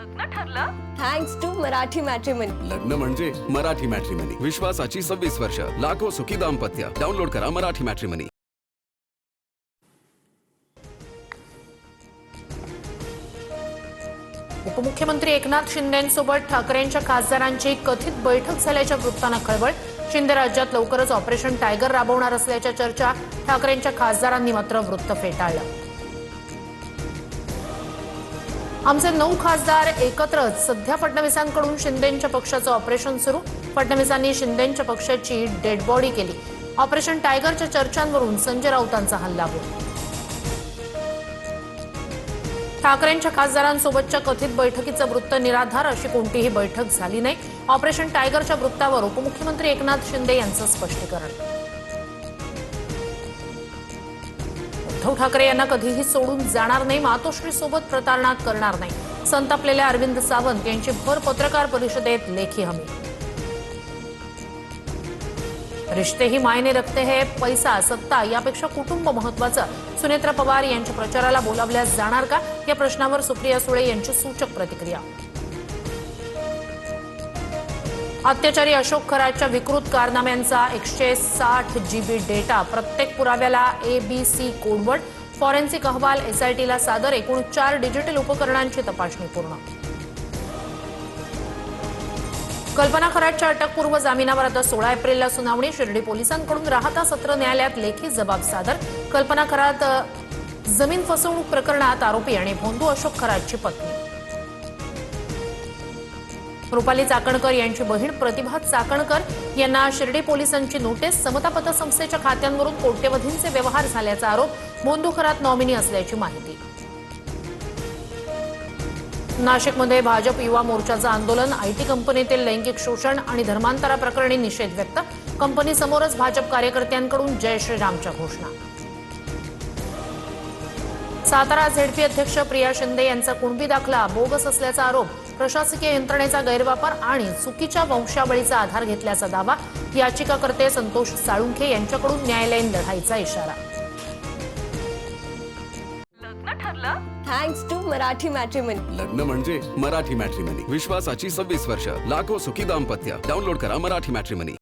लग्न ठरलं thanks to Marathi matrimony. लग्न म्हणजे मराठी मॅट्रिमनी. विश्वासाची 26 वर्ष. लाखो सुखी दाम्पत्य. डाउनलोड करा मराठी मॅट्रिमनी. उपमुख्यमंत्री एकनाथ शिंदेंसोबत ठाकरेंच्या खासदारांची कथित बैठक झाल्याच्या वृत्तानं खळबळ. शिंदे राज्यात लवकरच ऑपरेशन टायगर राबवणार असल्याच्या चर्चा. ठाकरेंच्या खासदारांनी मात्र वृत्त फेटाळलं. आमचे 9 खासदार एकत्रच. सध्या फडणवीसांकडून शिंदेंच्या पक्षाचं ऑपरेशन सुरू. फडणवीसांनी शिंदेंच्या पक्षाची डेड बॉडी केली. ऑपरेशन टायगरच्या चर्चांवरून संजय राऊतांचा हल्लाबोल. ठाकरेंच्या खासदारांसोबतच्या कथित बैठकीचं वृत्त निराधार. अशी कोणतीही बैठक झाली नाही. ऑपरेशन टायगरच्या वृत्तावर उपमुख्यमंत्री एकनाथ शिंदे यांचं स्पष्टीकरण. उद्धव ठाकरे यांना कधीही सोडून जाणार नाही. मातोश्रीसोबत प्रतारणा करणार नाही. संतापलेल्या अरविंद सावंत यांची भर पत्रकार परिषदेत लेखी हमी. रिश्ते ही मायने रखते हैं. पैसा सत्ता यापेक्षा कुटुंब महत्वाचं. सुनेत्रा पवार यांच्या प्रचाराला बोलावल्या जाणार का या प्रश्नावर सुप्रिया सुळे यांची सूचक प्रतिक्रिया. अत्याचारी अशोक खरातच्या विकृत कारनाम्यांचा 160 GB डेटा. प्रत्येक पुराव्याला ABC कोडवर्ड. फॉरेन्सिक अहवाल SITला सादर. एकूण 4 डिजिटल उपकरणांची तपासणी पूर्ण. कल्पना खरातच्या अटकपूर्व जामिनावर आता 16 एप्रिलला सुनावणी. शिर्डी पोलिसांकडून राहता सत्र न्यायालयात लेखी जबाब सादर. कल्पना खरात जमीन फसवणूक प्रकरणात आरोपी आणि भोंदू अशोक खरातची पत्नी. रुपाली चाकणकर यांची बहीण प्रतिभा चाकणकर यांना शिर्डी पोलिसांची नोटीस. समता पतसंस्थेच्या खात्यांवरून कोट्यवधींचे व्यवहार झाल्याचा आरोप. भोंदू खरात नॉमिनी असल्याची माहिती. नाशिकमध्ये भाजप युवा मोर्चाचं आंदोलन. IT कंपनीतील लैंगिक शोषण आणि धर्मांतराप्रकरणी निषेध व्यक्त. कंपनीसमोरच भाजप कार्यकर्त्यांकडून जय श्रीरामच्या घोषणा. सातारा ZP अध्यक्ष प्रिया शिंदे यांचा कुणबी दाखला बोगस असल्याचा आरोप. प्रशासकीय यंत्रणेचा गैरवापर आणि चुकीच्या वंशावळीचा आधार घेतल्याचा दावा. याचिकाकर्ते संतोष साळुंखे यांच्याकडून न्यायालयीन लढाईचा इशारा. लग्न ठरलं थँक्स टू मराठी मॅट्रिमनी. लग्न म्हणजे मराठी मॅट्रिमनी. विश्वासाची 26 वर्ष. लाखो सुखी दाम्पत्य. डाउनलोड करा मराठी मॅट्रिमनी.